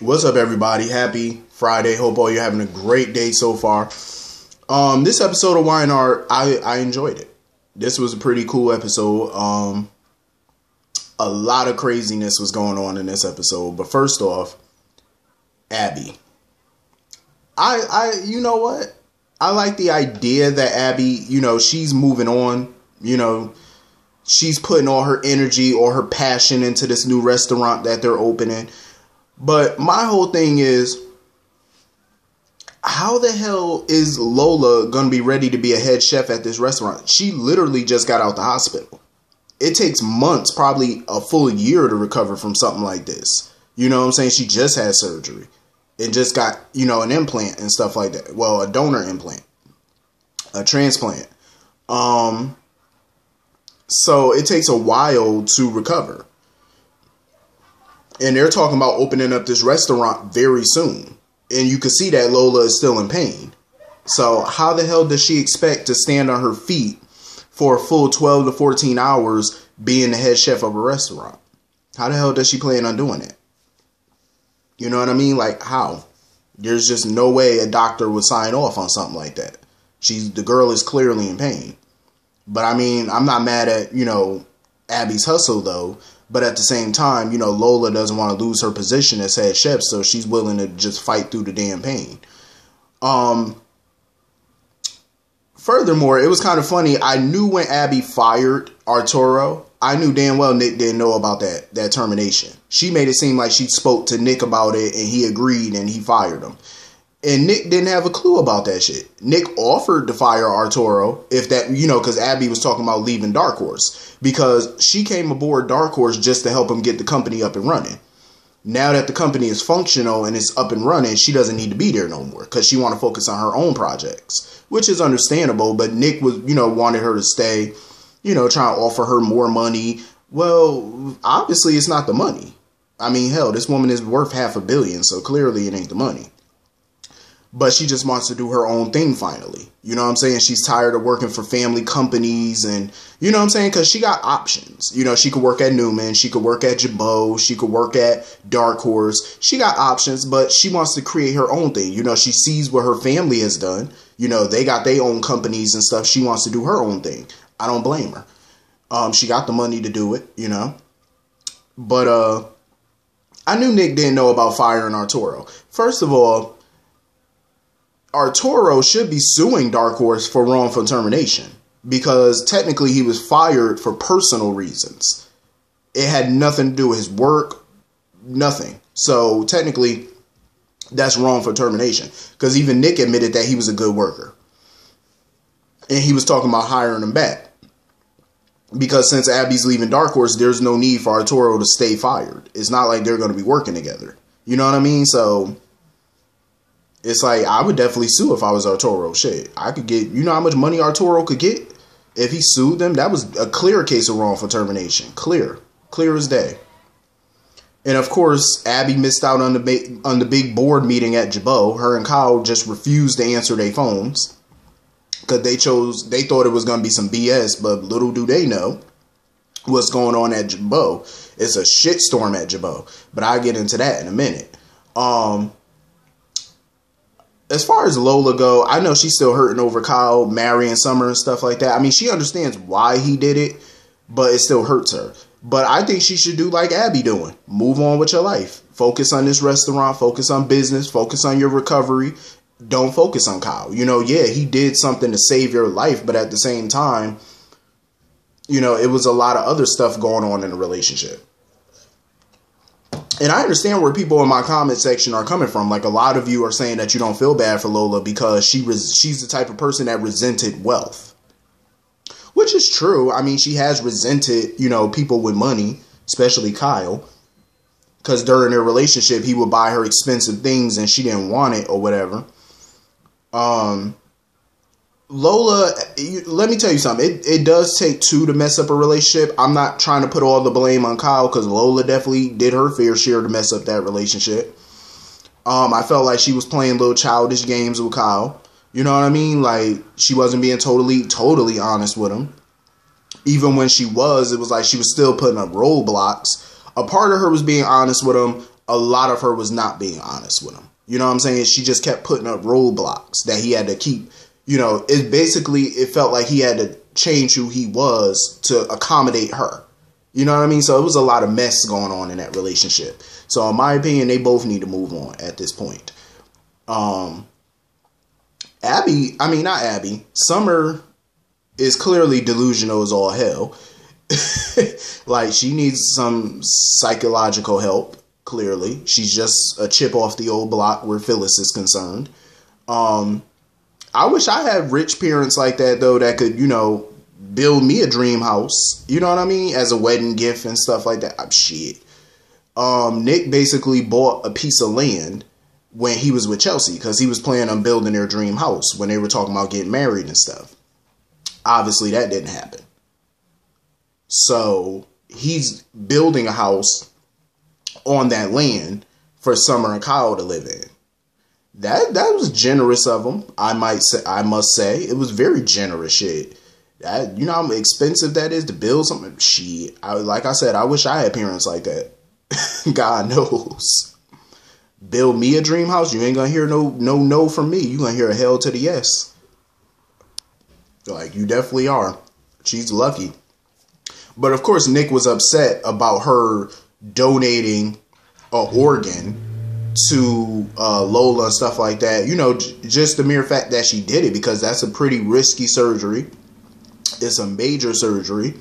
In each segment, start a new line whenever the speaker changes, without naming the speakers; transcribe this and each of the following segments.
What's up, everybody? Happy Friday. Hope all you're having a great day so far. This episode of Wine Art, I enjoyed it. This was a pretty cool episode. A lot of craziness was going on in this episode. But first off, Abby. You know what? I like the idea that Abby, she's moving on. She's putting all her energy or her passion into this new restaurant that they're opening. But my whole thing is, how the hell is Lola going to be ready to be a head chef at this restaurant? She literally just got out the hospital. It takes months, probably a full year to recover from something like this. You know what I'm saying? She just had surgery and just got, an implant and stuff like that. Well, a donor implant, a transplant. So it takes a while to recover. And they're talking about opening up this restaurant very soon. And you can see that Lola is still in pain. So how the hell does she expect to stand on her feet for a full 12 to 14 hours being the head chef of a restaurant? How the hell does she plan on doing it? You know what I mean? Like, how? There's just no way a doctor would sign off on something like that. The girl is clearly in pain. But I mean, I'm not mad at, Abby's hustle though. But at the same time, Lola doesn't want to lose her position as head chef, so she's willing to just fight through the damn pain. Furthermore, it was kind of funny. I knew when Abby fired Arturo, I knew damn well Nick didn't know about that termination. She made it seem like she spoke to Nick about it and he agreed and he fired him. And Nick didn't have a clue about that shit. Nick offered to fire Arturo if that, because Abby was talking about leaving Dark Horse. Because she came aboard Dark Horse just to help him get the company up and running. Now that the company is functional and it's up and running, she doesn't need to be there no more. Because she want to focus on her own projects. Which is understandable. But Nick was, wanted her to stay, trying to offer her more money. Well, obviously it's not the money. I mean, hell, this woman is worth $500 million. So clearly it ain't the money. But she just wants to do her own thing finally. You know what I'm saying? She's tired of working for family companies and, you know what I'm saying? Because she got options. She could work at Newman. She could work at Jabu. She could work at Dark Horse. She got options, but she wants to create her own thing. She sees what her family has done. They got their own companies and stuff. She wants to do her own thing. I don't blame her. She got the money to do it, But I knew Nick didn't know about firing Arturo. First of all, Arturo should be suing Dark Horse for wrongful termination because technically he was fired for personal reasons. It had nothing to do with his work, nothing. So technically that's wrongful termination because even Nick admitted that he was a good worker. And he was talking about hiring him back because since Abby's leaving Dark Horse, there's no need for Arturo to stay fired. It's not like they're going to be working together. You know what I mean? So it's like, I would definitely sue if I was Arturo. Shit, I could get, how much money Arturo could get if he sued them? That was a clear case of wrongful termination. Clear as day. And of course, Abby missed out on the big board meeting at Jabu. Her and Kyle just refused to answer their phones because they thought it was going to be some BS, but little do they know what's going on at Jabu. It's a shitstorm at Jabu, but I'll get into that in a minute. As far as Lola go, I know she's still hurting over Kyle marrying Summer and stuff like that. I mean, she understands why he did it, but it still hurts her. But I think she should do like Abby doing. Move on with your life. Focus on this restaurant. Focus on business. Focus on your recovery. Don't focus on Kyle. Yeah, he did something to save your life, but at the same time, it was a lot of other stuff going on in the relationship. And I understand where people in my comment section are coming from. Like, a lot of you are saying that you don't feel bad for Lola because she's the type of person that resented wealth. Which is true. I mean, she has resented, people with money, especially Kyle. Because during their relationship, he would buy her expensive things and she didn't want it or whatever. Lola, let me tell you something. It does take two to mess up a relationship. I'm not trying to put all the blame on Kyle because Lola definitely did her fair share to mess up that relationship. I felt like she was playing little childish games with Kyle. You know what I mean? Like, she wasn't being totally honest with him. Even when she was, it was like she was still putting up roadblocks. A part of her was being honest with him. a lot of her was not being honest with him. You know what I'm saying? She just kept putting up roadblocks that he had to keep. It felt like he had to change who he was to accommodate her. You know what I mean? So it was a lot of mess going on in that relationship. So in my opinion, they both need to move on at this point. Summer is clearly delusional as all hell. Like, she needs some psychological help, clearly. She's just a chip off the old block where Phyllis is concerned. I wish I had rich parents like that, though, that could, build me a dream house. You know what I mean? As a wedding gift and stuff like that. Shit. Nick basically bought a piece of land when he was with Chelsea because he was planning on building their dream house when they were talking about getting married and stuff. Obviously, that didn't happen. So he's building a house on that land for Summer and Kyle to live in. That was generous of him. I must say it was very generous shit. That, how expensive that is to build something. Shit, like I said, I wish I had parents like that. God knows. Build me a dream house. You ain't gonna hear no from me. You gonna hear a hell to the yes. Like, you definitely are. She's lucky. But of course, Nick was upset about her donating an organ to Lola and stuff like that. Just the mere fact that she did it, because that's a pretty risky surgery. It's a major surgery.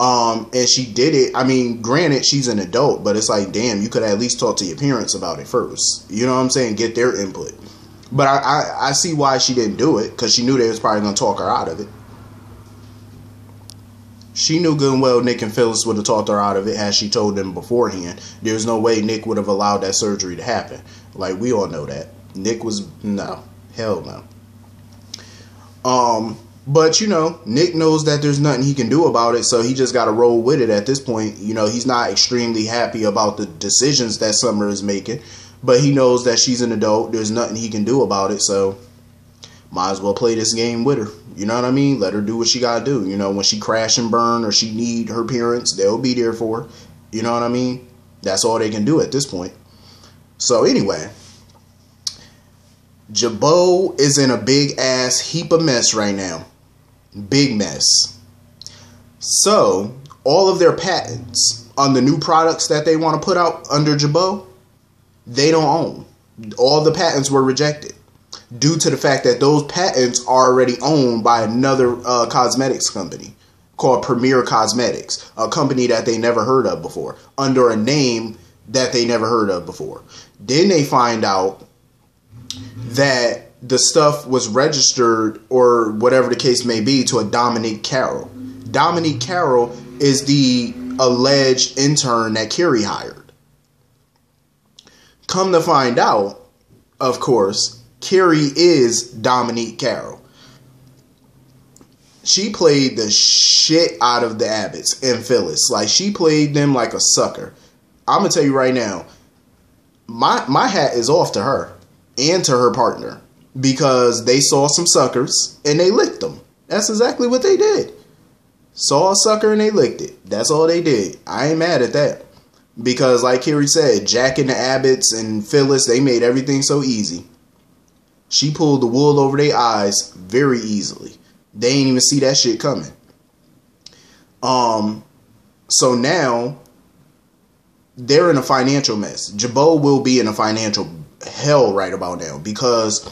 And she did it. I mean, granted, she's an adult, but it's like, damn, you could at least talk to your parents about it first. You know what I'm saying? Get their input. But I see why she didn't do it, because she knew they was probably going to talk her out of it. She knew good and well Nick and Phyllis would have talked her out of it had she told them beforehand. There's no way Nick would have allowed that surgery to happen. Like, we all know that. Nick was, no. Hell no. But, Nick knows that there's nothing he can do about it, so he just got to roll with it at this point. He's not extremely happy about the decisions that Summer is making, but he knows that she's an adult. There's nothing he can do about it, so might as well play this game with her. You know what I mean? Let her do what she got to do. When she crash and burn or she need her parents, they'll be there for her. You know what I mean? That's all they can do at this point. So anyway, Jabu is in a big ass heap of mess right now. Big mess. So all of their patents on the new products that they want to put out under Jabu, they don't own. All the patents were rejected due to the fact that those patents are already owned by another cosmetics company called Premier Cosmetics, a company that they never heard of before, under a name that they never heard of before. Then they find out that the stuff was registered, or whatever the case may be, to a Dominique Carroll. Dominique Carroll is the alleged intern that Carrie hired. Come to find out, of course, Carrie is Dominique Carroll. She played the shit out of the Abbotts and Phyllis. Like, she played them like a sucker. I'm going to tell you right now, my hat is off to her and to her partner, because they saw some suckers and they licked them. That's exactly what they did. Saw a sucker and they licked it. That's all they did. I ain't mad at that. Because like Carrie said, Jack and the Abbotts and Phyllis, they made everything so easy. She pulled the wool over their eyes very easily. They ain't even see that shit coming. So now they're in a financial mess. Jabu will be in a financial hell right about now, because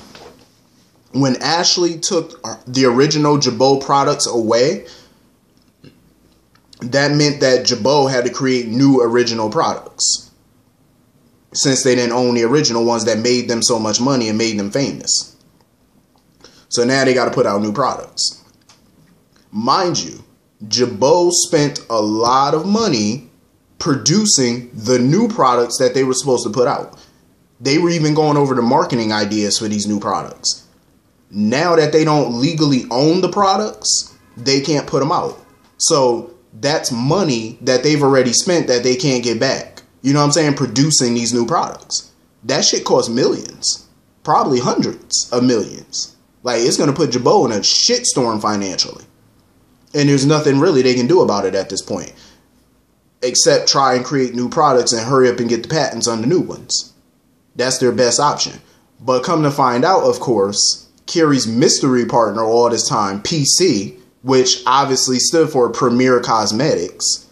when Ashley took the original Jabu products away, that meant that Jabu had to create new original products, since they didn't own the original ones that made them so much money and made them famous. So now they got to put out new products. Mind you, Jabu spent a lot of money producing the new products that they were supposed to put out. They were even going over the marketing ideas for these new products. Now that they don't legally own the products, they can't put them out. So that's money that they've already spent that they can't get back. You know what I'm saying? Producing these new products. That shit costs millions. Probably hundreds of millions. Like, it's going to put Jabu in a shitstorm financially. And there's nothing really they can do about it at this point. except try and create new products and hurry up and get the patents on the new ones. That's their best option. But come to find out, of course, Carrie's mystery partner all this time, PC, which obviously stood for Premier Cosmetics,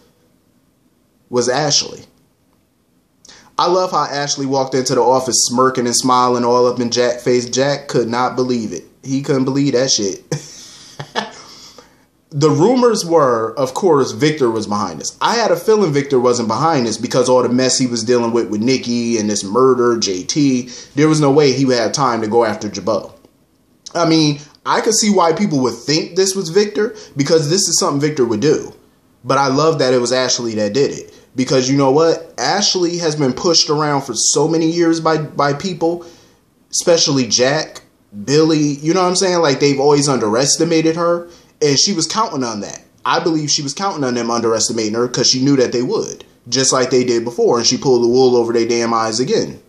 was Ashley. I love how Ashley walked into the office smirking and smiling all up in Jack's face. Jack could not believe it. He couldn't believe that shit. The rumors were, of course, Victor was behind this. I had a feeling Victor wasn't behind this because all the mess he was dealing with Nikki and this murder, JT, there was no way he would have time to go after Jabu. I mean, I could see why people would think this was Victor because this is something Victor would do. But I love that it was Ashley that did it. Because you know what? Ashley has been pushed around for so many years by people, especially Jack, Billy. You know what I'm saying? Like, they've always underestimated her. And she was counting on that. I believe she was counting on them underestimating her because she knew that they would. Just like they did before. And she pulled the wool over their damn eyes again.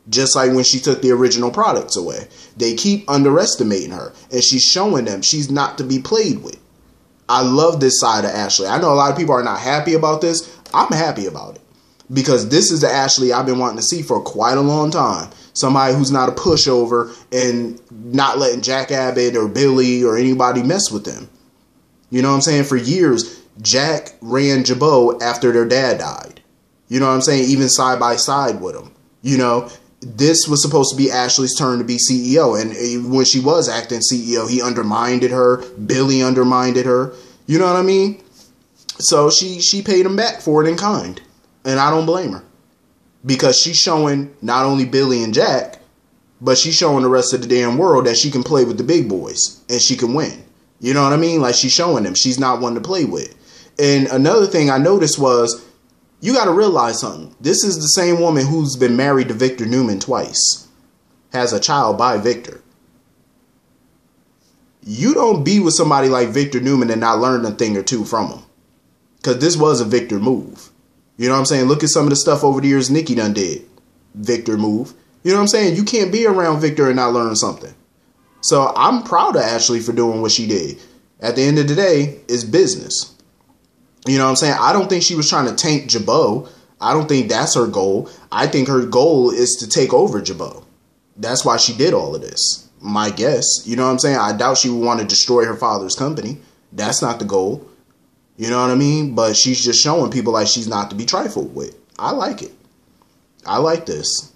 Just like when she took the original products away. They keep underestimating her. And she's showing them she's not to be played with. I love this side of Ashley. I know a lot of people are not happy about this. I'm happy about it. Because this is the Ashley I've been wanting to see for quite a long time. Somebody who's not a pushover and not letting Jack Abbott or Billy or anybody mess with them. You know what I'm saying? For years, Jack ran Jabu after their dad died. You know what I'm saying? Even side by side with him. You know, this was supposed to be Ashley's turn to be CEO. And when she was acting CEO, he undermined her. Billy undermined her. You know what I mean? So she paid him back for it in kind. And I don't blame her. Because she's showing not only Billy and Jack, but she's showing the rest of the damn world that she can play with the big boys. And she can win. You know what I mean? Like, she's showing them she's not one to play with. And another thing I noticed was, you got to realize something. This is the same woman who's been married to Victor Newman twice. Has a child by Victor. You don't be with somebody like Victor Newman and not learn a thing or two from him. Because this was a Victor move. You know what I'm saying? Look at some of the stuff over the years Nikki done did. Victor move. You know what I'm saying? You can't be around Victor and not learn something. So I'm proud of Ashley for doing what she did. At the end of the day, it's business. You know what I'm saying? I don't think she was trying to tank Jabu. I don't think that's her goal. I think her goal is to take over Jabu. That's why she did all of this. My guess. You know what I'm saying? I doubt she would want to destroy her father's company. That's not the goal. You know what I mean? But she's just showing people like she's not to be trifled with. I like it. I like this.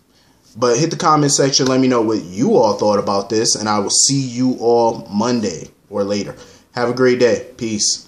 But hit the comment section. Let me know what you all thought about this. And I will see you all Monday or later. Have a great day. Peace.